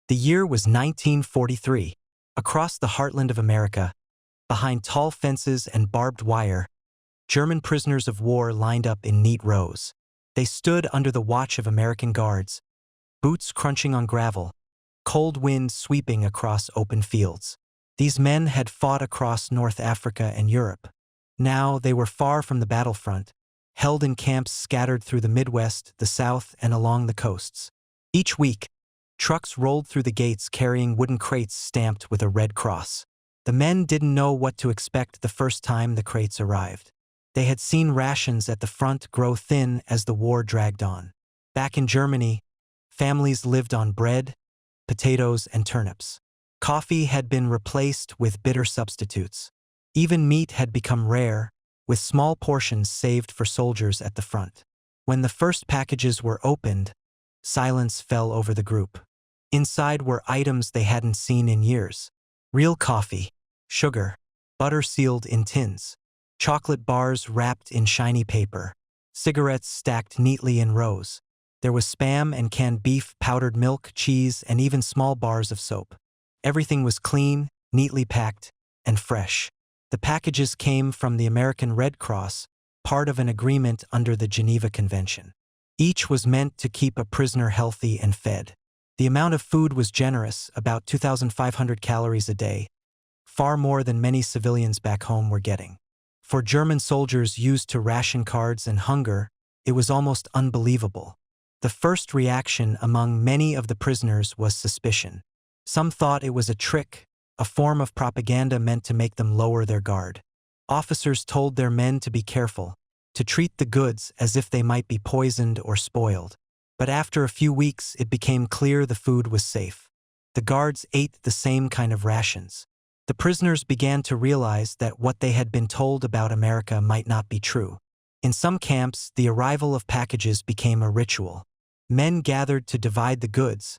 The year was 1943. Across the heartland of America, behind tall fences and barbed wire, German prisoners of war lined up in neat rows. They stood under the watch of American guards, boots crunching on gravel, cold wind sweeping across open fields. These men had fought across North Africa and Europe. Now they were far from the battlefront, held in camps scattered through the Midwest, the South, and along the coasts. Each week, trucks rolled through the gates carrying wooden crates stamped with a red cross. The men didn't know what to expect the first time the crates arrived. They had seen rations at the front grow thin as the war dragged on. Back in Germany, families lived on bread, potatoes, and turnips. Coffee had been replaced with bitter substitutes. Even meat had become rare, with small portions saved for soldiers at the front. When the first packages were opened, silence fell over the group. Inside were items they hadn't seen in years. Real coffee, sugar, butter sealed in tins, chocolate bars wrapped in shiny paper, cigarettes stacked neatly in rows. There was Spam and canned beef, powdered milk, cheese, and even small bars of soap. Everything was clean, neatly packed, and fresh. The packages came from the American Red Cross, part of an agreement under the Geneva Convention. Each was meant to keep a prisoner healthy and fed. The amount of food was generous, about 2,500 calories a day, far more than many civilians back home were getting. For German soldiers used to ration cards and hunger, it was almost unbelievable. The first reaction among many of the prisoners was suspicion. Some thought it was a trick, a form of propaganda meant to make them lower their guard. Officers told their men to be careful, to treat the goods as if they might be poisoned or spoiled. But after a few weeks, it became clear the food was safe. The guards ate the same kind of rations. The prisoners began to realize that what they had been told about America might not be true. In some camps, the arrival of packages became a ritual. Men gathered to divide the goods,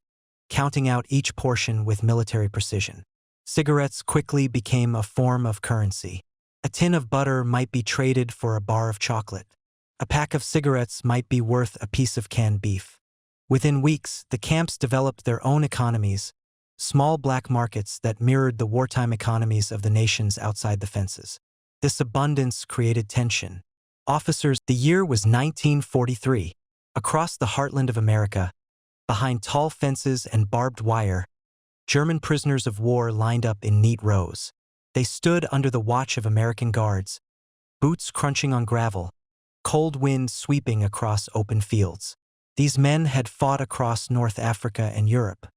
counting out each portion with military precision. Cigarettes quickly became a form of currency. A tin of butter might be traded for a bar of chocolate. A pack of cigarettes might be worth a piece of canned beef. Within weeks, the camps developed their own economies, small black markets that mirrored the wartime economies of the nations outside the fences. This abundance created tension. The year was 1943. Across the heartland of America, behind tall fences and barbed wire, German prisoners of war lined up in neat rows. They stood under the watch of American guards, boots crunching on gravel, cold wind sweeping across open fields. These men had fought across North Africa and Europe.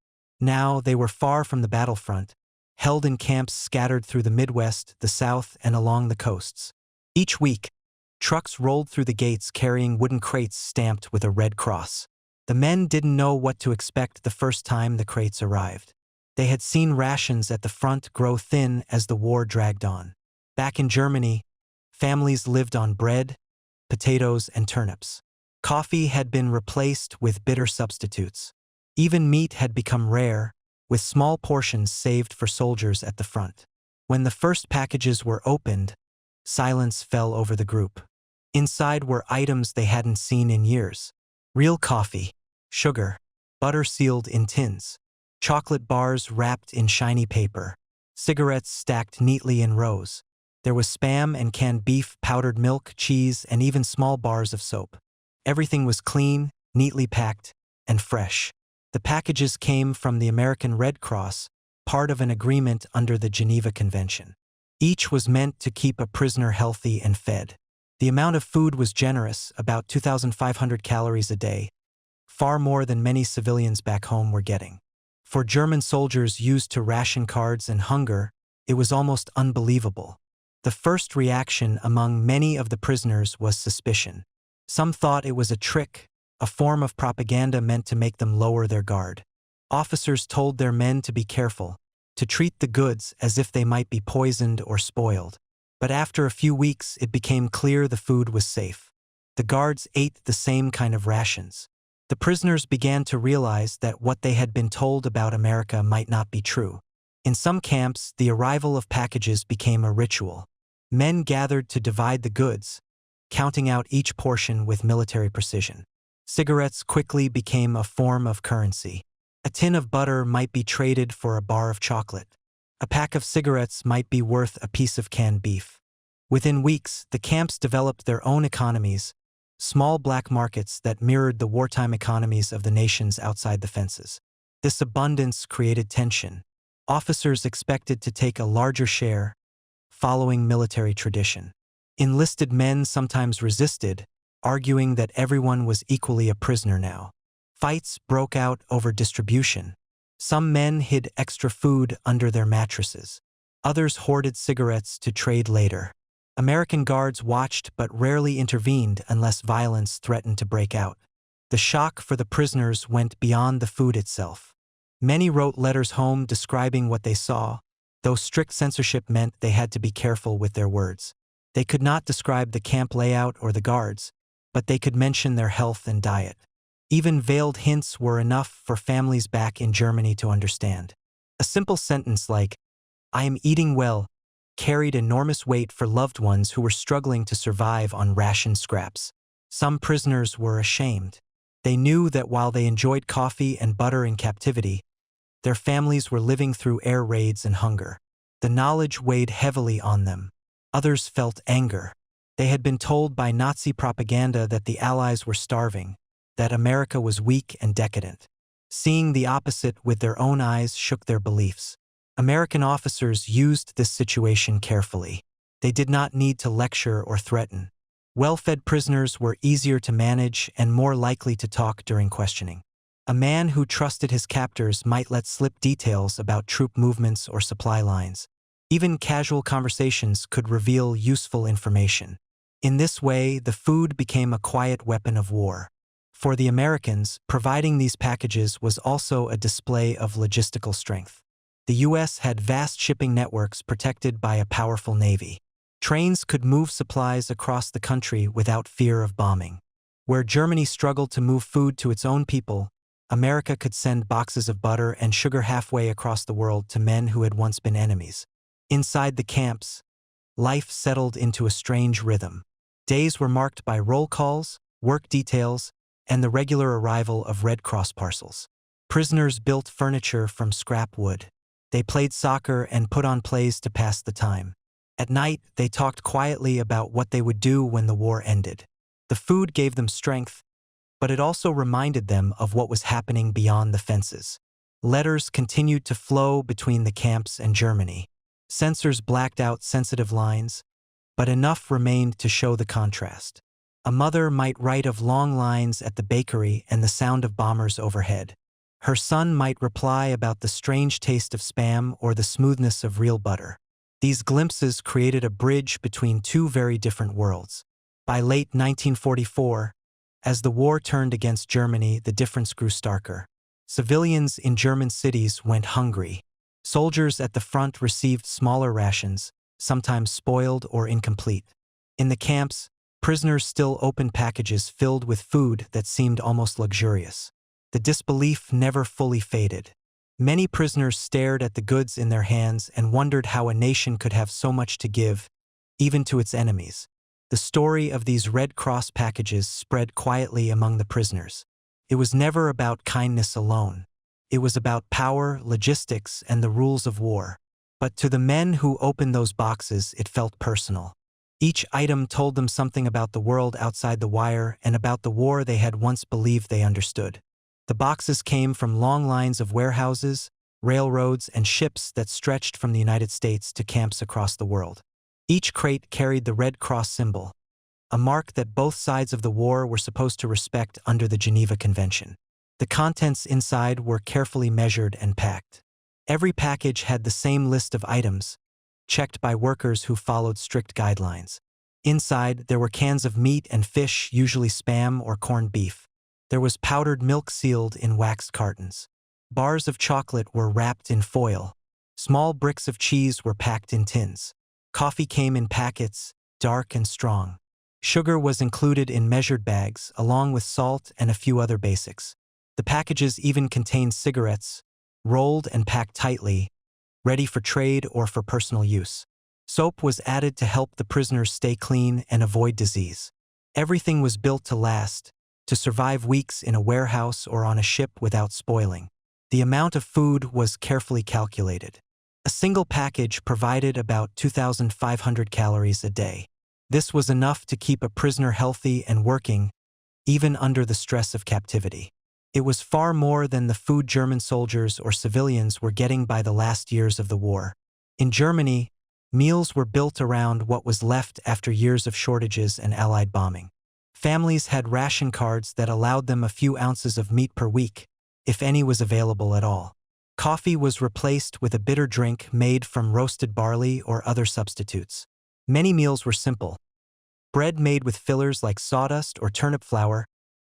Now they were far from the battlefront, held in camps scattered through the Midwest, the South, and along the coasts. Each week, trucks rolled through the gates carrying wooden crates stamped with a red cross. The men didn't know what to expect the first time the crates arrived. They had seen rations at the front grow thin as the war dragged on. Back in Germany, families lived on bread, potatoes, and turnips. Coffee had been replaced with bitter substitutes. Even meat had become rare, with small portions saved for soldiers at the front. When the first packages were opened, silence fell over the group. Inside were items they hadn't seen in years. Real coffee, sugar, butter sealed in tins, chocolate bars wrapped in shiny paper, cigarettes stacked neatly in rows. There was Spam and canned beef, powdered milk, cheese, and even small bars of soap. Everything was clean, neatly packed, and fresh. The packages came from the American Red Cross, part of an agreement under the Geneva Convention. Each was meant to keep a prisoner healthy and fed. The amount of food was generous, about 2,500 calories a day, far more than many civilians back home were getting. For German soldiers used to ration cards and hunger, it was almost unbelievable. The first reaction among many of the prisoners was suspicion. Some thought it was a trick, a form of propaganda meant to make them lower their guard. Officers told their men to be careful, to treat the goods as if they might be poisoned or spoiled. But after a few weeks, it became clear the food was safe. The guards ate the same kind of rations. The prisoners began to realize that what they had been told about America might not be true. In some camps, the arrival of packages became a ritual. Men gathered to divide the goods, counting out each portion with military precision. Cigarettes quickly became a form of currency. A tin of butter might be traded for a bar of chocolate. A pack of cigarettes might be worth a piece of canned beef. Within weeks, the camps developed their own economies, small black markets that mirrored the wartime economies of the nations outside the fences. This abundance created tension. Officers expected to take a larger share, following military tradition. Enlisted men sometimes resisted, arguing that everyone was equally a prisoner now. Fights broke out over distribution. Some men hid extra food under their mattresses. Others hoarded cigarettes to trade later. American guards watched but rarely intervened unless violence threatened to break out. The shock for the prisoners went beyond the food itself. Many wrote letters home describing what they saw, though strict censorship meant they had to be careful with their words. They could not describe the camp layout or the guards, but they could mention their health and diet. Even veiled hints were enough for families back in Germany to understand. A simple sentence like, "I am eating well," carried enormous weight for loved ones who were struggling to survive on ration scraps. Some prisoners were ashamed. They knew that while they enjoyed coffee and butter in captivity, their families were living through air raids and hunger. The knowledge weighed heavily on them. Others felt anger. They had been told by Nazi propaganda that the Allies were starving, that America was weak and decadent. Seeing the opposite with their own eyes shook their beliefs. American officers used this situation carefully. They did not need to lecture or threaten. Well-fed prisoners were easier to manage and more likely to talk during questioning. A man who trusted his captors might let slip details about troop movements or supply lines. Even casual conversations could reveal useful information. In this way, the food became a quiet weapon of war. For the Americans, providing these packages was also a display of logistical strength. The U.S. had vast shipping networks protected by a powerful navy. Trains could move supplies across the country without fear of bombing. Where Germany struggled to move food to its own people, America could send boxes of butter and sugar halfway across the world to men who had once been enemies. Inside the camps, life settled into a strange rhythm. Days were marked by roll calls, work details, and the regular arrival of Red Cross parcels. Prisoners built furniture from scrap wood. They played soccer and put on plays to pass the time. At night, they talked quietly about what they would do when the war ended. The food gave them strength, but it also reminded them of what was happening beyond the fences. Letters continued to flow between the camps and Germany. Censors blacked out sensitive lines, but enough remained to show the contrast. A mother might write of long lines at the bakery and the sound of bombers overhead. Her son might reply about the strange taste of Spam or the smoothness of real butter. These glimpses created a bridge between two very different worlds. By late 1944, as the war turned against Germany, the difference grew starker. Civilians in German cities went hungry. Soldiers at the front received smaller rations, sometimes spoiled or incomplete. In the camps, prisoners still opened packages filled with food that seemed almost luxurious. The disbelief never fully faded. Many prisoners stared at the goods in their hands and wondered how a nation could have so much to give, even to its enemies. The story of these Red Cross packages spread quietly among the prisoners. It was never about kindness alone. It was about power, logistics, and the rules of war. But to the men who opened those boxes, it felt personal. Each item told them something about the world outside the wire and about the war they had once believed they understood. The boxes came from long lines of warehouses, railroads, and ships that stretched from the United States to camps across the world. Each crate carried the Red Cross symbol, a mark that both sides of the war were supposed to respect under the Geneva Convention. The contents inside were carefully measured and packed. Every package had the same list of items, checked by workers who followed strict guidelines. Inside, there were cans of meat and fish, usually Spam or corned beef. There was powdered milk sealed in waxed cartons. Bars of chocolate were wrapped in foil. Small bricks of cheese were packed in tins. Coffee came in packets, dark and strong. Sugar was included in measured bags, along with salt and a few other basics. The packages even contained cigarettes, rolled and packed tightly, ready for trade or for personal use. Soap was added to help the prisoners stay clean and avoid disease. Everything was built to last, to survive weeks in a warehouse or on a ship without spoiling. The amount of food was carefully calculated. A single package provided about 2,500 calories a day. This was enough to keep a prisoner healthy and working, even under the stress of captivity. It was far more than the food German soldiers or civilians were getting by the last years of the war. In Germany, meals were built around what was left after years of shortages and Allied bombing. Families had ration cards that allowed them a few ounces of meat per week, if any was available at all. Coffee was replaced with a bitter drink made from roasted barley or other substitutes. Many meals were simple. Bread made with fillers like sawdust or turnip flour,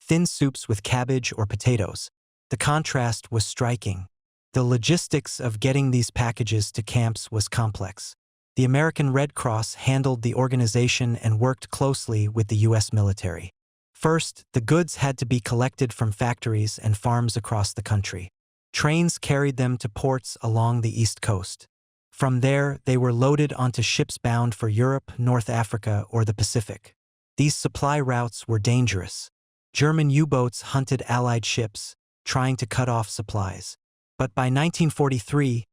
thin soups with cabbage or potatoes. The contrast was striking. The logistics of getting these packages to camps was complex. The American Red Cross handled the organization and worked closely with the U.S. military. First, the goods had to be collected from factories and farms across the country. Trains carried them to ports along the East Coast. From there, they were loaded onto ships bound for Europe, North Africa, or the Pacific. These supply routes were dangerous. German U-boats hunted Allied ships, trying to cut off supplies. But by 1943,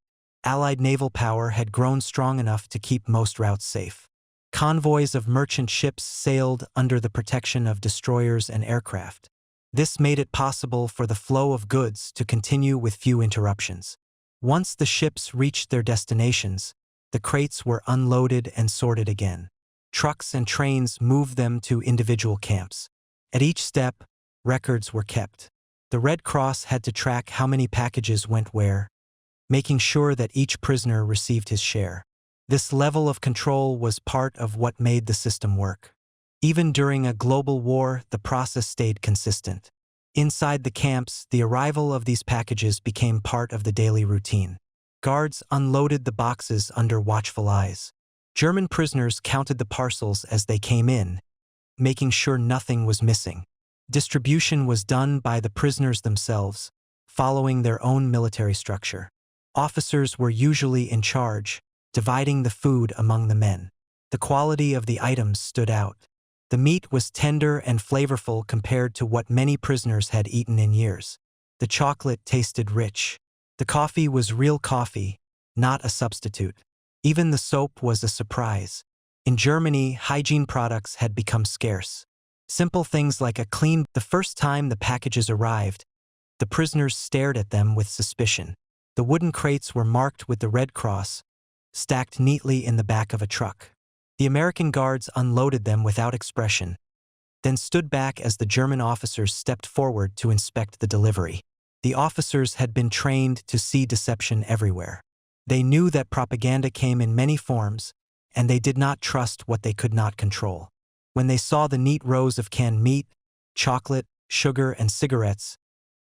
Allied naval power had grown strong enough to keep most routes safe. Convoys of merchant ships sailed under the protection of destroyers and aircraft. This made it possible for the flow of goods to continue with few interruptions. Once the ships reached their destinations, the crates were unloaded and sorted again. Trucks and trains moved them to individual camps. At each step, records were kept. The Red Cross had to track how many packages went where, making sure that each prisoner received his share. This level of control was part of what made the system work. Even during a global war, the process stayed consistent. Inside the camps, the arrival of these packages became part of the daily routine. Guards unloaded the boxes under watchful eyes. German prisoners counted the parcels as they came in, making sure nothing was missing. Distribution was done by the prisoners themselves, following their own military structure. Officers were usually in charge, dividing the food among the men. The quality of the items stood out. The meat was tender and flavorful compared to what many prisoners had eaten in years. The chocolate tasted rich. The coffee was real coffee, not a substitute. Even the soap was a surprise. In Germany, hygiene products had become scarce. Simple things like the first time the packages arrived, the prisoners stared at them with suspicion. The wooden crates were marked with the Red Cross, stacked neatly in the back of a truck. The American guards unloaded them without expression, then stood back as the German officers stepped forward to inspect the delivery. The officers had been trained to see deception everywhere. They knew that propaganda came in many forms, and they did not trust what they could not control. When they saw the neat rows of canned meat, chocolate, sugar, and cigarettes,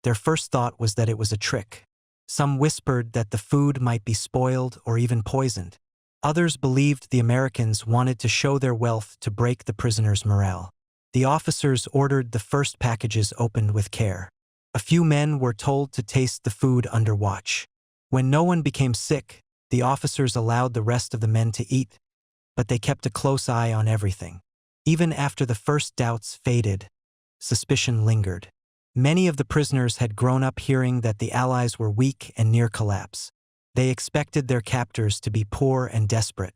their first thought was that it was a trick. Some whispered that the food might be spoiled or even poisoned. Others believed the Americans wanted to show their wealth to break the prisoners' morale. The officers ordered the first packages opened with care. A few men were told to taste the food under watch. When no one became sick, the officers allowed the rest of the men to eat, but they kept a close eye on everything. Even after the first doubts faded, suspicion lingered. Many of the prisoners had grown up hearing that the Allies were weak and near collapse. They expected their captors to be poor and desperate.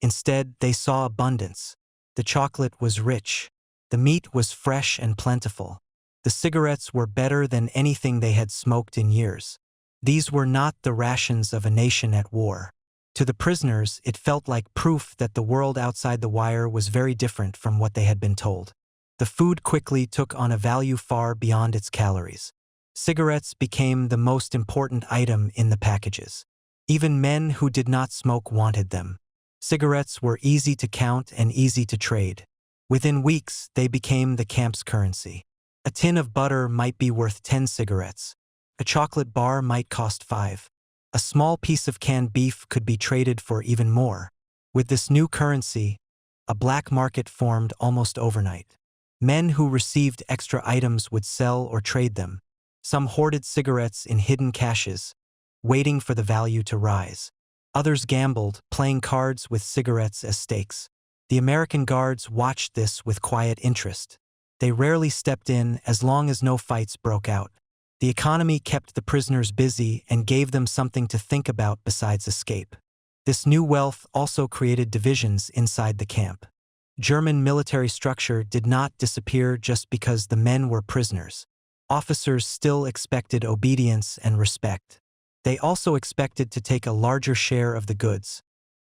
Instead, they saw abundance. The chocolate was rich. The meat was fresh and plentiful. The cigarettes were better than anything they had smoked in years. These were not the rations of a nation at war. To the prisoners, it felt like proof that the world outside the wire was very different from what they had been told. The food quickly took on a value far beyond its calories. Cigarettes became the most important item in the packages. Even men who did not smoke wanted them. Cigarettes were easy to count and easy to trade. Within weeks, they became the camp's currency. A tin of butter might be worth 10 cigarettes. A chocolate bar might cost 5. A small piece of canned beef could be traded for even more. With this new currency, a black market formed almost overnight. Men who received extra items would sell or trade them. Some hoarded cigarettes in hidden caches, waiting for the value to rise. Others gambled, playing cards with cigarettes as stakes. The American guards watched this with quiet interest. They rarely stepped in as long as no fights broke out. The economy kept the prisoners busy and gave them something to think about besides escape. This new wealth also created divisions inside the camp. German military structure did not disappear just because the men were prisoners. Officers still expected obedience and respect. They also expected to take a larger share of the goods,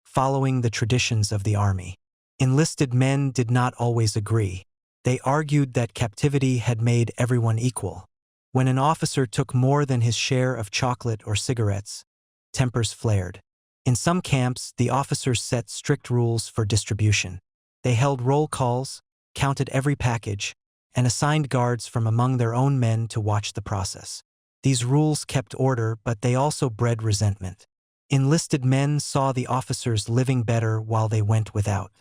following the traditions of the army. Enlisted men did not always agree. They argued that captivity had made everyone equal. When an officer took more than his share of chocolate or cigarettes, tempers flared. In some camps, the officers set strict rules for distribution. They held roll calls, counted every package, and assigned guards from among their own men to watch the process. These rules kept order, but they also bred resentment. Enlisted men saw the officers living better while they went without.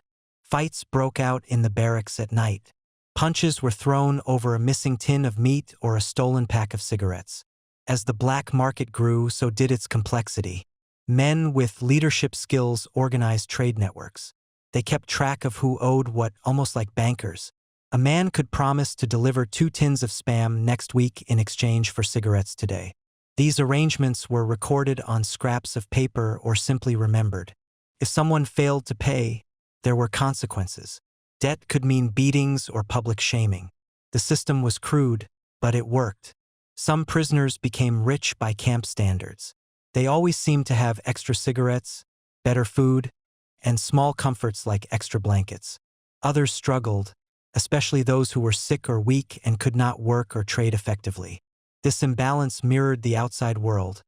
Fights broke out in the barracks at night. Punches were thrown over a missing tin of meat or a stolen pack of cigarettes. As the black market grew, so did its complexity. Men with leadership skills organized trade networks. They kept track of who owed what, almost like bankers. A man could promise to deliver 2 tins of Spam next week in exchange for cigarettes today. These arrangements were recorded on scraps of paper or simply remembered. If someone failed to pay, there were consequences. Debt could mean beatings or public shaming. The system was crude, but it worked. Some prisoners became rich by camp standards. They always seemed to have extra cigarettes, better food, and small comforts like extra blankets. Others struggled, especially those who were sick or weak and could not work or trade effectively. This imbalance mirrored the outside world,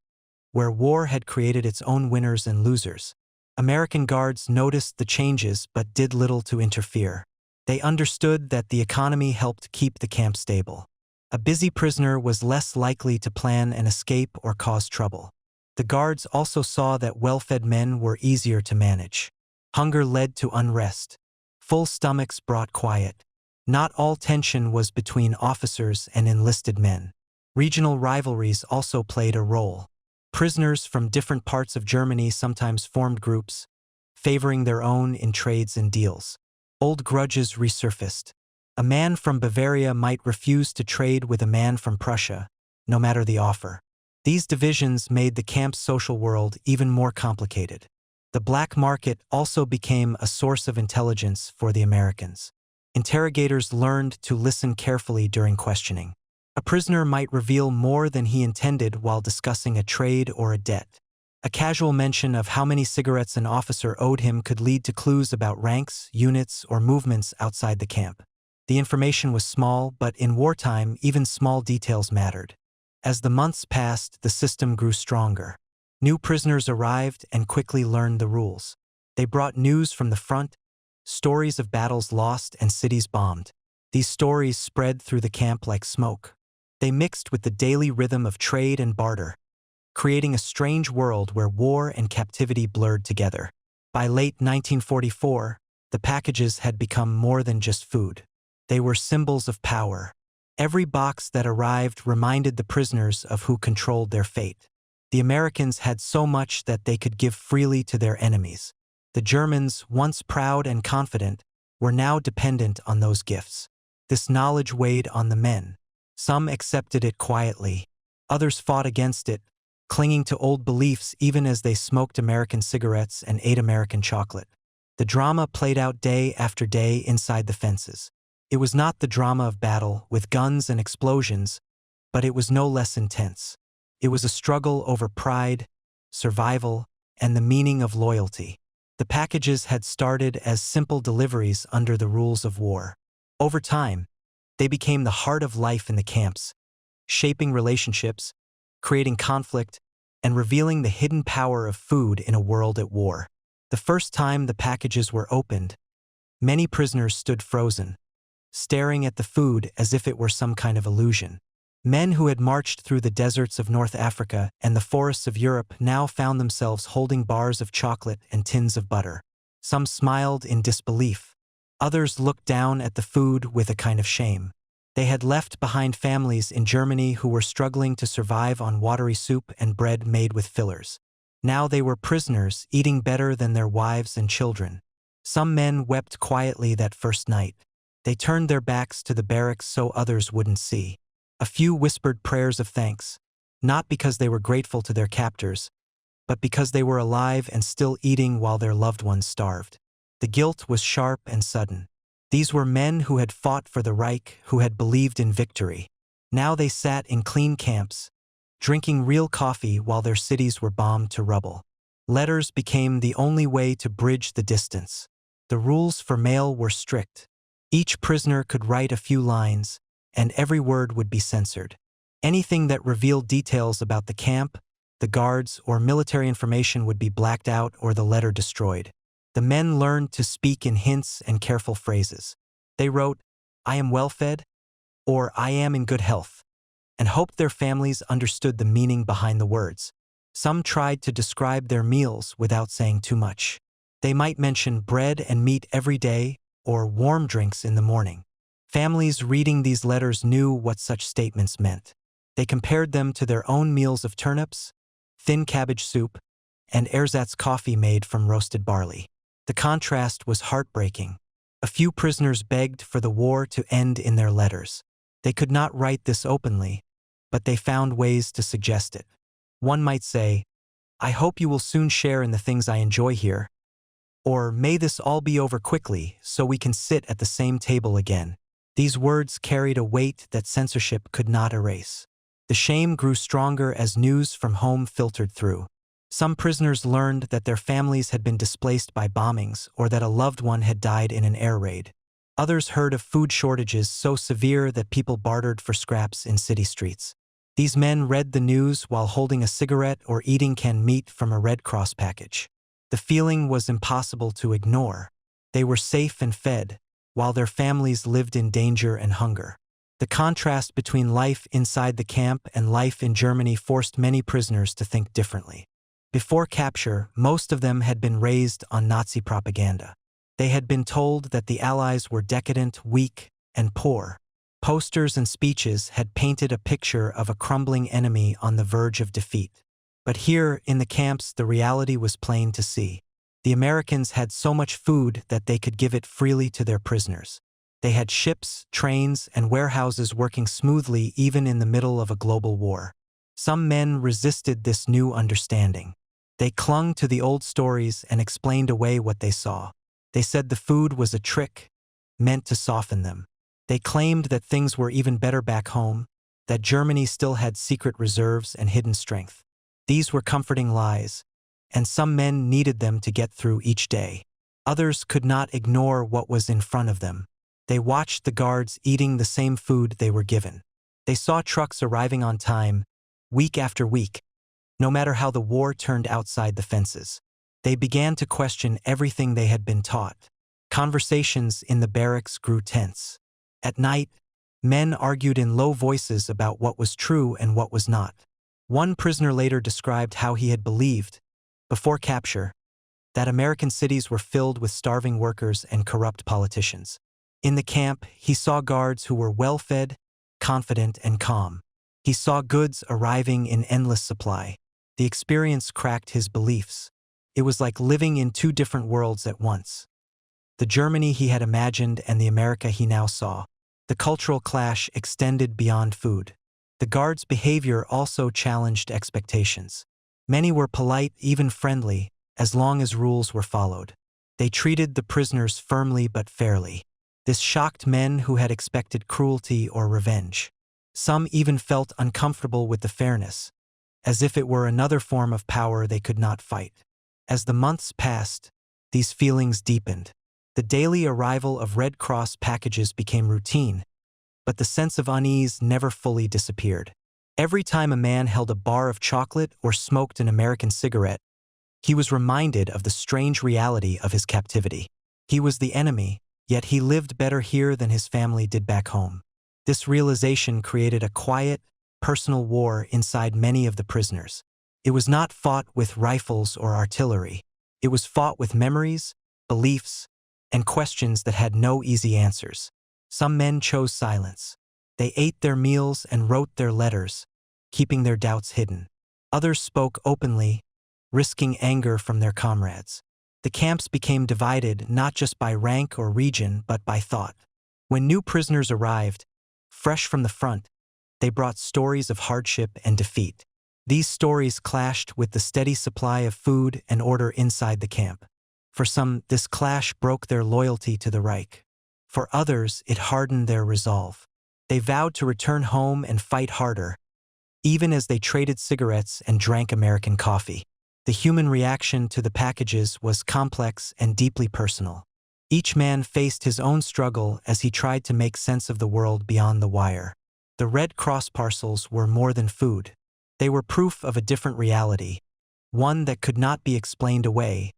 where war had created its own winners and losers. American guards noticed the changes but did little to interfere. They understood that the economy helped keep the camp stable. A busy prisoner was less likely to plan an escape or cause trouble. The guards also saw that well-fed men were easier to manage. Hunger led to unrest. Full stomachs brought quiet. Not all tension was between officers and enlisted men. Regional rivalries also played a role. Prisoners from different parts of Germany sometimes formed groups, favoring their own in trades and deals. Old grudges resurfaced. A man from Bavaria might refuse to trade with a man from Prussia, no matter the offer. These divisions made the camp's social world even more complicated. The black market also became a source of intelligence for the Americans. Interrogators learned to listen carefully during questioning. A prisoner might reveal more than he intended while discussing a trade or a debt. A casual mention of how many cigarettes an officer owed him could lead to clues about ranks, units, or movements outside the camp. The information was small, but in wartime, even small details mattered. As the months passed, the system grew stronger. New prisoners arrived and quickly learned the rules. They brought news from the front, stories of battles lost and cities bombed. These stories spread through the camp like smoke. They mixed with the daily rhythm of trade and barter, creating a strange world where war and captivity blurred together. By late 1944, the packages had become more than just food. They were symbols of power. Every box that arrived reminded the prisoners of who controlled their fate. The Americans had so much that they could give freely to their enemies. The Germans, once proud and confident, were now dependent on those gifts. This knowledge weighed on the men. Some accepted it quietly. Others fought against it, clinging to old beliefs even as they smoked American cigarettes and ate American chocolate. The drama played out day after day inside the fences. It was not the drama of battle with guns and explosions, but it was no less intense. It was a struggle over pride, survival, and the meaning of loyalty. The packages had started as simple deliveries under the rules of war. Over time, they became the heart of life in the camps, shaping relationships, creating conflict, and revealing the hidden power of food in a world at war. The first time the packages were opened, many prisoners stood frozen, staring at the food as if it were some kind of illusion. Men who had marched through the deserts of North Africa and the forests of Europe now found themselves holding bars of chocolate and tins of butter. Some smiled in disbelief. Others looked down at the food with a kind of shame. They had left behind families in Germany who were struggling to survive on watery soup and bread made with fillers. Now they were prisoners, eating better than their wives and children. Some men wept quietly that first night. They turned their backs to the barracks so others wouldn't see. A few whispered prayers of thanks, not because they were grateful to their captors, but because they were alive and still eating while their loved ones starved. The guilt was sharp and sudden. These were men who had fought for the Reich, who had believed in victory. Now they sat in clean camps, drinking real coffee while their cities were bombed to rubble. Letters became the only way to bridge the distance. The rules for mail were strict. Each prisoner could write a few lines, and every word would be censored. Anything that revealed details about the camp, the guards, or military information would be blacked out or the letter destroyed. The men learned to speak in hints and careful phrases. They wrote, "I am well fed," or "I am in good health," and hoped their families understood the meaning behind the words. Some tried to describe their meals without saying too much. They might mention bread and meat every day or warm drinks in the morning. Families reading these letters knew what such statements meant. They compared them to their own meals of turnips, thin cabbage soup, and ersatz coffee made from roasted barley. The contrast was heartbreaking. A few prisoners begged for the war to end in their letters. They could not write this openly, but they found ways to suggest it. One might say, "I hope you will soon share in the things I enjoy here," or "May this all be over quickly so we can sit at the same table again." These words carried a weight that censorship could not erase. The shame grew stronger as news from home filtered through. Some prisoners learned that their families had been displaced by bombings or that a loved one had died in an air raid. Others heard of food shortages so severe that people bartered for scraps in city streets. These men read the news while holding a cigarette or eating canned meat from a Red Cross package. The feeling was impossible to ignore. They were safe and fed, while their families lived in danger and hunger. The contrast between life inside the camp and life in Germany forced many prisoners to think differently. Before capture, most of them had been raised on Nazi propaganda. They had been told that the Allies were decadent, weak, and poor. Posters and speeches had painted a picture of a crumbling enemy on the verge of defeat. But here, in the camps, the reality was plain to see. The Americans had so much food that they could give it freely to their prisoners. They had ships, trains, and warehouses working smoothly even in the middle of a global war. Some men resisted this new understanding. They clung to the old stories and explained away what they saw. They said the food was a trick, meant to soften them. They claimed that things were even better back home, that Germany still had secret reserves and hidden strength. These were comforting lies, and some men needed them to get through each day. Others could not ignore what was in front of them. They watched the guards eating the same food they were given. They saw trucks arriving on time, week after week, no matter how the war turned outside the fences. They began to question everything they had been taught. Conversations in the barracks grew tense. At night, men argued in low voices about what was true and what was not. One prisoner later described how he had believed, before capture, that American cities were filled with starving workers and corrupt politicians. In the camp, he saw guards who were well-fed, confident, and calm. He saw goods arriving in endless supply. The experience cracked his beliefs. It was like living in two different worlds at once. The Germany he had imagined and the America he now saw. The cultural clash extended beyond food. The guards' behavior also challenged expectations. Many were polite, even friendly, as long as rules were followed. They treated the prisoners firmly but fairly. This shocked men who had expected cruelty or revenge. Some even felt uncomfortable with the fairness, as if it were another form of power they could not fight. As the months passed, these feelings deepened. The daily arrival of Red Cross packages became routine, but the sense of unease never fully disappeared. Every time a man held a bar of chocolate or smoked an American cigarette, he was reminded of the strange reality of his captivity. He was the enemy, yet he lived better here than his family did back home. This realization created a quiet, personal war inside many of the prisoners. It was not fought with rifles or artillery. It was fought with memories, beliefs, and questions that had no easy answers. Some men chose silence. They ate their meals and wrote their letters, keeping their doubts hidden. Others spoke openly, risking anger from their comrades. The camps became divided not just by rank or region but by thought. When new prisoners arrived, fresh from the front, They brought stories of hardship and defeat. These stories clashed with the steady supply of food and order inside the camp. For some, this clash broke their loyalty to the Reich. For others, it hardened their resolve. They vowed to return home and fight harder, even as they traded cigarettes and drank American coffee. The human reaction to the packages was complex and deeply personal. Each man faced his own struggle as he tried to make sense of the world beyond the wire. The Red Cross parcels were more than food. They were proof of a different reality, one that could not be explained away,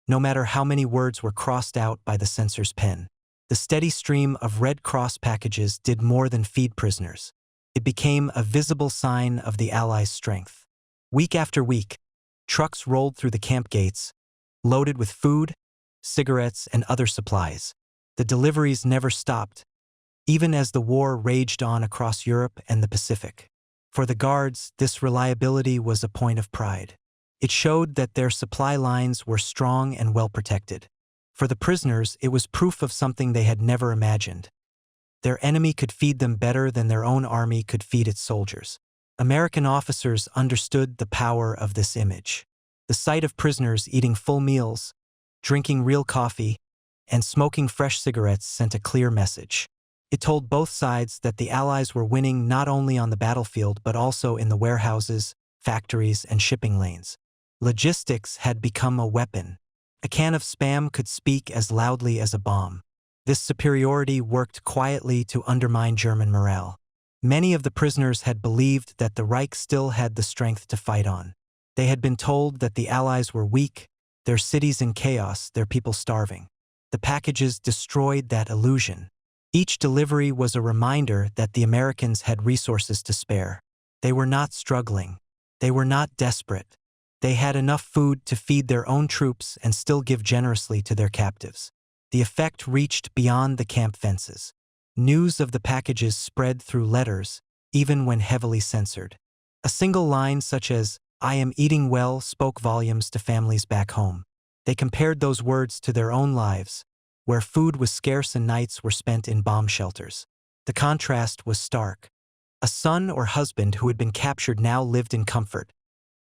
no matter how many words were crossed out by the censor's pen. The steady stream of Red Cross packages did more than feed prisoners. It became a visible sign of the Allies' strength. Week after week, trucks rolled through the camp gates, loaded with food, cigarettes, and other supplies. The deliveries never stopped, even as the war raged on across Europe and the Pacific. For the guards, this reliability was a point of pride. It showed that their supply lines were strong and well protected. For the prisoners, it was proof of something they had never imagined. Their enemy could feed them better than their own army could feed its soldiers. American officers understood the power of this image. The sight of prisoners eating full meals, drinking real coffee, and smoking fresh cigarettes sent a clear message. It told both sides that the Allies were winning not only on the battlefield but also in the warehouses, factories, and shipping lanes. Logistics had become a weapon. A can of Spam could speak as loudly as a bomb. This superiority worked quietly to undermine German morale. Many of the prisoners had believed that the Reich still had the strength to fight on. They had been told that the Allies were weak, their cities in chaos, their people starving. The packages destroyed that illusion. Each delivery was a reminder that the Americans had resources to spare. They were not struggling. They were not desperate. They had enough food to feed their own troops and still give generously to their captives. The effect reached beyond the camp fences. News of the packages spread through letters, even when heavily censored. A single line such as, "I am eating well," spoke volumes to families back home. They compared those words to their own lives, where food was scarce and nights were spent in bomb shelters. The contrast was stark. A son or husband who had been captured now lived in comfort,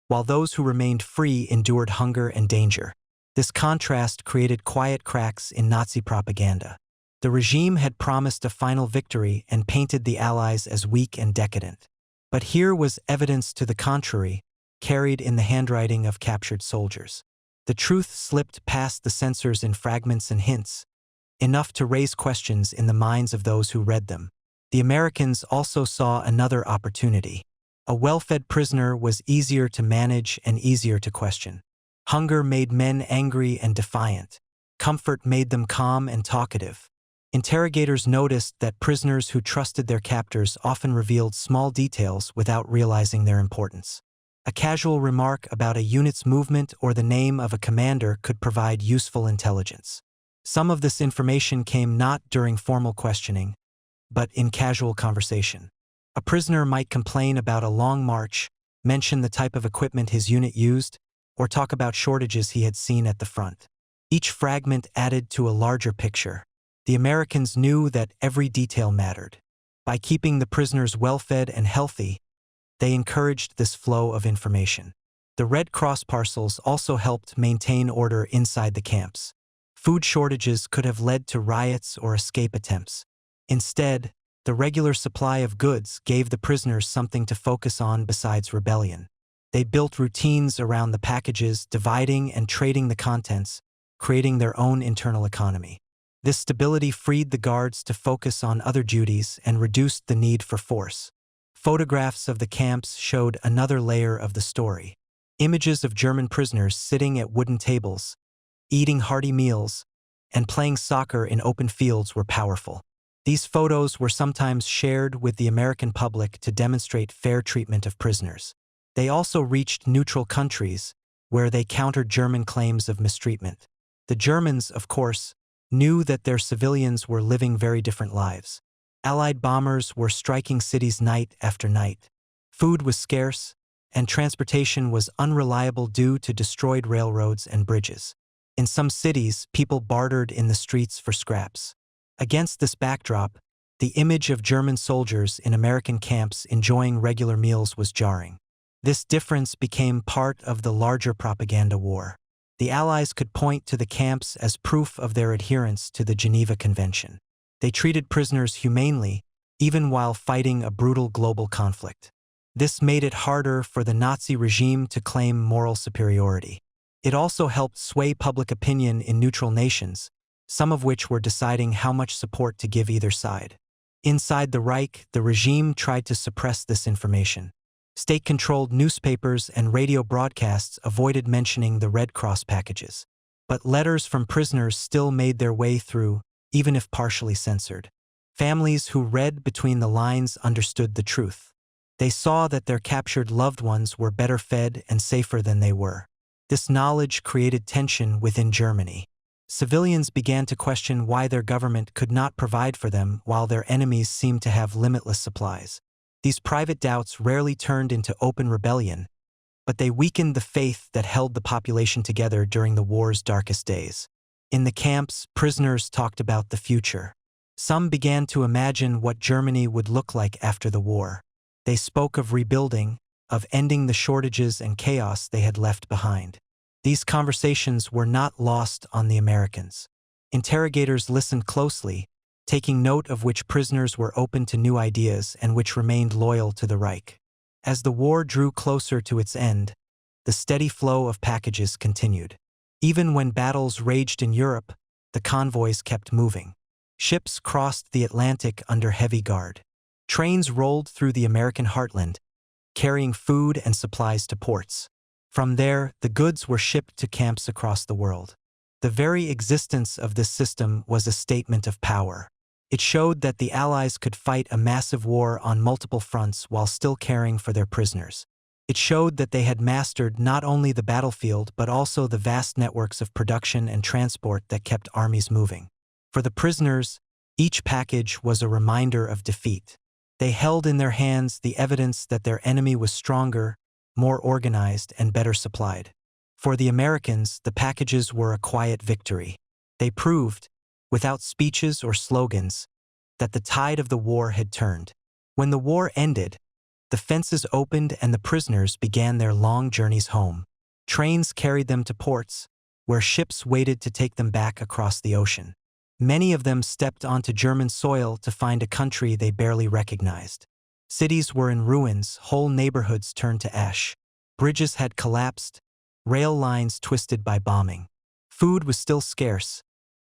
while those who remained free endured hunger and danger. This contrast created quiet cracks in Nazi propaganda. The regime had promised a final victory and painted the Allies as weak and decadent. But here was evidence to the contrary, carried in the handwriting of captured soldiers. The truth slipped past the censors in fragments and hints, enough to raise questions in the minds of those who read them. The Americans also saw another opportunity. A well-fed prisoner was easier to manage and easier to question. Hunger made men angry and defiant. Comfort made them calm and talkative. Interrogators noticed that prisoners who trusted their captors often revealed small details without realizing their importance. A casual remark about a unit's movement or the name of a commander could provide useful intelligence. Some of this information came not during formal questioning, but in casual conversation. A prisoner might complain about a long march, mention the type of equipment his unit used, or talk about shortages he had seen at the front. Each fragment added to a larger picture. The Americans knew that every detail mattered. By keeping the prisoners well-fed and healthy, they encouraged this flow of information. The Red Cross parcels also helped maintain order inside the camps. Food shortages could have led to riots or escape attempts. Instead, the regular supply of goods gave the prisoners something to focus on besides rebellion. They built routines around the packages, dividing and trading the contents, creating their own internal economy. This stability freed the guards to focus on other duties and reduced the need for force. Photographs of the camps showed another layer of the story. Images of German prisoners sitting at wooden tables, eating hearty meals, and playing soccer in open fields were powerful. These photos were sometimes shared with the American public to demonstrate fair treatment of prisoners. They also reached neutral countries, where they countered German claims of mistreatment. The Germans, of course, knew that their civilians were living very different lives. Allied bombers were striking cities night after night. Food was scarce, and transportation was unreliable due to destroyed railroads and bridges. In some cities, people bartered in the streets for scraps. Against this backdrop, The image of German soldiers in American camps enjoying regular meals was jarring. This difference became part of the larger propaganda war. The Allies could point to the camps as proof of their adherence to the Geneva Convention. They treated prisoners humanely, even while fighting a brutal global conflict. This made it harder for the Nazi regime to claim moral superiority. It also helped sway public opinion in neutral nations, some of which were deciding how much support to give either side. Inside the Reich, the regime tried to suppress this information. State-controlled newspapers and radio broadcasts avoided mentioning the Red Cross packages. But letters from prisoners still made their way through, even if partially censored. Families who read between the lines understood the truth. They saw that their captured loved ones were better fed and safer than they were. This knowledge created tension within Germany. Civilians began to question why their government could not provide for them while their enemies seemed to have limitless supplies. These private doubts rarely turned into open rebellion, but they weakened the faith that held the population together during the war's darkest days. In the camps, prisoners talked about the future. Some began to imagine what Germany would look like after the war. They spoke of rebuilding, of ending the shortages and chaos they had left behind. These conversations were not lost on the Americans. Interrogators listened closely, taking note of which prisoners were open to new ideas and which remained loyal to the Reich. As the war drew closer to its end, the steady flow of packages continued. Even when battles raged in Europe, the convoys kept moving. Ships crossed the Atlantic under heavy guard. Trains rolled through the American heartland, carrying food and supplies to ports. From there, the goods were shipped to camps across the world. The very existence of this system was a statement of power. It showed that the Allies could fight a massive war on multiple fronts while still caring for their prisoners. It showed that they had mastered not only the battlefield but also the vast networks of production and transport that kept armies moving. For the prisoners, each package was a reminder of defeat. They held in their hands the evidence that their enemy was stronger, more organized, and better supplied. For the Americans, the packages were a quiet victory. They proved, without speeches or slogans, that the tide of the war had turned. When the war ended, the fences opened and the prisoners began their long journeys home. Trains carried them to ports, where ships waited to take them back across the ocean. Many of them stepped onto German soil to find a country they barely recognized. Cities were in ruins, whole neighborhoods turned to ash. Bridges had collapsed, rail lines twisted by bombing. Food was still scarce,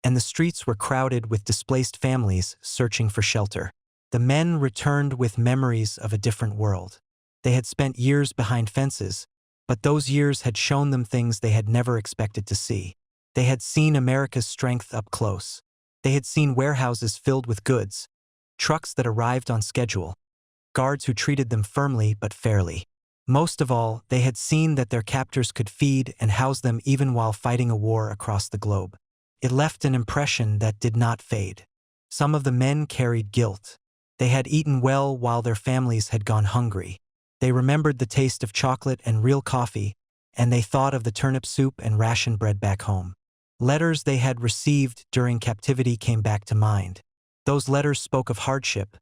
and the streets were crowded with displaced families searching for shelter. The men returned with memories of a different world. They had spent years behind fences, but those years had shown them things they had never expected to see. They had seen America's strength up close. They had seen warehouses filled with goods, trucks that arrived on schedule, guards who treated them firmly but fairly. Most of all, they had seen that their captors could feed and house them even while fighting a war across the globe. It left an impression that did not fade. Some of the men carried guilt. They had eaten well while their families had gone hungry. They remembered the taste of chocolate and real coffee, and they thought of the turnip soup and ration bread back home. Letters they had received during captivity came back to mind. Those letters spoke of hardship,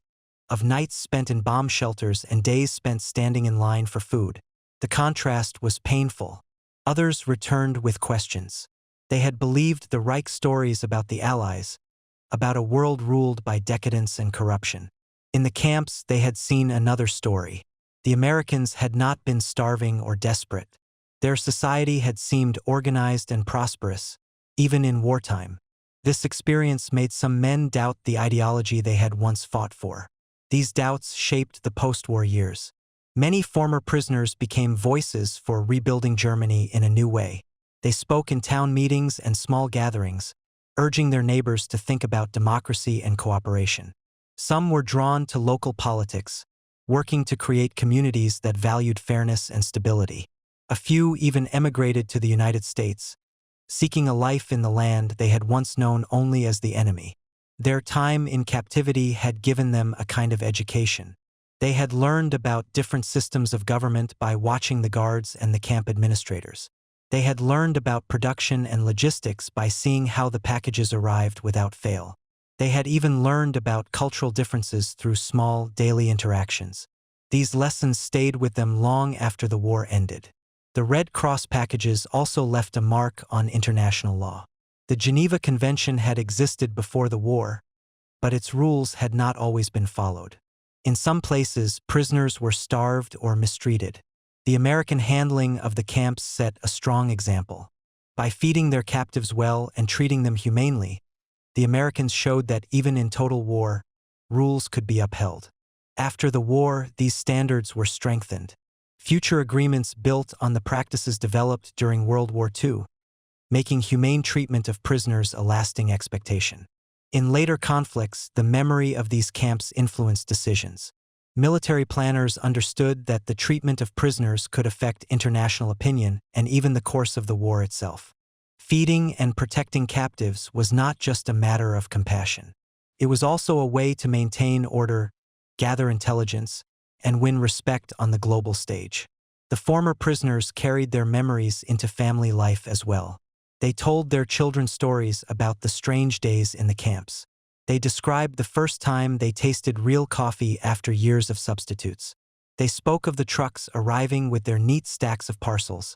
of nights spent in bomb shelters and days spent standing in line for food. The contrast was painful. Others returned with questions. They had believed the Reich stories about the Allies, about a world ruled by decadence and corruption. In the camps, they had seen another story. The Americans had not been starving or desperate. Their society had seemed organized and prosperous, even in wartime. This experience made some men doubt the ideology they had once fought for. These doubts shaped the post-war years. Many former prisoners became voices for rebuilding Germany in a new way. They spoke in town meetings and small gatherings, urging their neighbors to think about democracy and cooperation. Some were drawn to local politics, working to create communities that valued fairness and stability. A few even emigrated to the United States, seeking a life in the land they had once known only as the enemy. Their time in captivity had given them a kind of education. They had learned about different systems of government by watching the guards and the camp administrators. They had learned about production and logistics by seeing how the packages arrived without fail. They had even learned about cultural differences through small, daily interactions. These lessons stayed with them long after the war ended. The Red Cross packages also left a mark on international law. The Geneva Convention had existed before the war, but its rules had not always been followed. In some places, prisoners were starved or mistreated. The American handling of the camps set a strong example. By feeding their captives well and treating them humanely, the Americans showed that even in total war, rules could be upheld. After the war, these standards were strengthened. Future agreements built on the practices developed during World War II, making humane treatment of prisoners a lasting expectation. In later conflicts, the memory of these camps influenced decisions. Military planners understood that the treatment of prisoners could affect international opinion and even the course of the war itself. Feeding and protecting captives was not just a matter of compassion. It was also a way to maintain order, gather intelligence, and win respect on the global stage. The former prisoners carried their memories into family life as well. They told their children stories about the strange days in the camps. They described the first time they tasted real coffee after years of substitutes. They spoke of the trucks arriving with their neat stacks of parcels,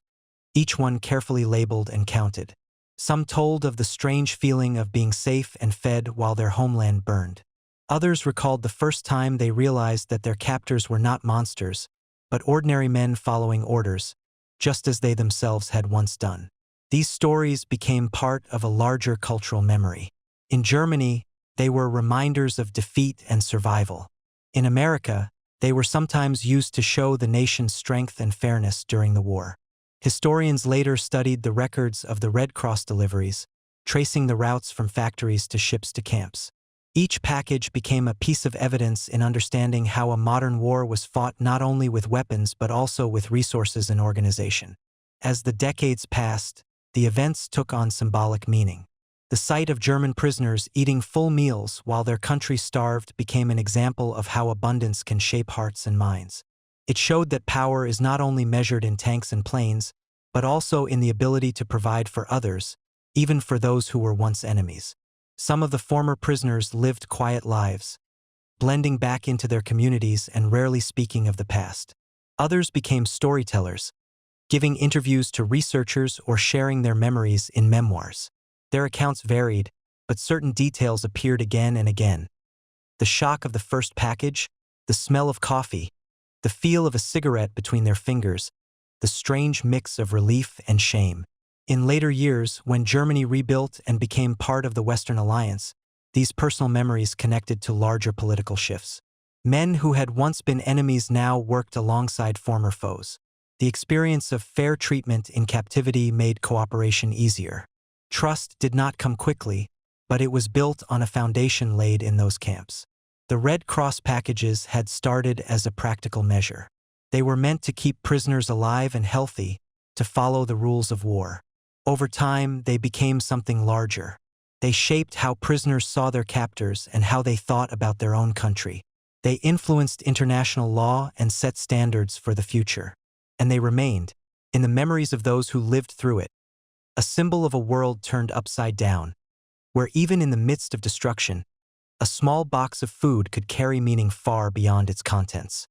each one carefully labeled and counted. Some told of the strange feeling of being safe and fed while their homeland burned. Others recalled the first time they realized that their captors were not monsters, but ordinary men following orders, just as they themselves had once done. These stories became part of a larger cultural memory. In Germany, they were reminders of defeat and survival. In America, they were sometimes used to show the nation's strength and fairness during the war. Historians later studied the records of the Red Cross deliveries, tracing the routes from factories to ships to camps. Each package became a piece of evidence in understanding how a modern war was fought not only with weapons but also with resources and organization. As the decades passed, the events took on symbolic meaning. The sight of German prisoners eating full meals while their country starved became an example of how abundance can shape hearts and minds. It showed that power is not only measured in tanks and planes, but also in the ability to provide for others, even for those who were once enemies. Some of the former prisoners lived quiet lives, blending back into their communities and rarely speaking of the past. Others became storytellers, giving interviews to researchers or sharing their memories in memoirs. Their accounts varied, but certain details appeared again and again. The shock of the first package, the smell of coffee, the feel of a cigarette between their fingers, the strange mix of relief and shame. In later years, when Germany rebuilt and became part of the Western Alliance, these personal memories connected to larger political shifts. Men who had once been enemies now worked alongside former foes. The experience of fair treatment in captivity made cooperation easier. Trust did not come quickly, but it was built on a foundation laid in those camps. The Red Cross packages had started as a practical measure. They were meant to keep prisoners alive and healthy, to follow the rules of war. Over time, they became something larger. They shaped how prisoners saw their captors and how they thought about their own country. They influenced international law and set standards for the future. And they remained, in the memories of those who lived through it, a symbol of a world turned upside down, where even in the midst of destruction, a small box of food could carry meaning far beyond its contents.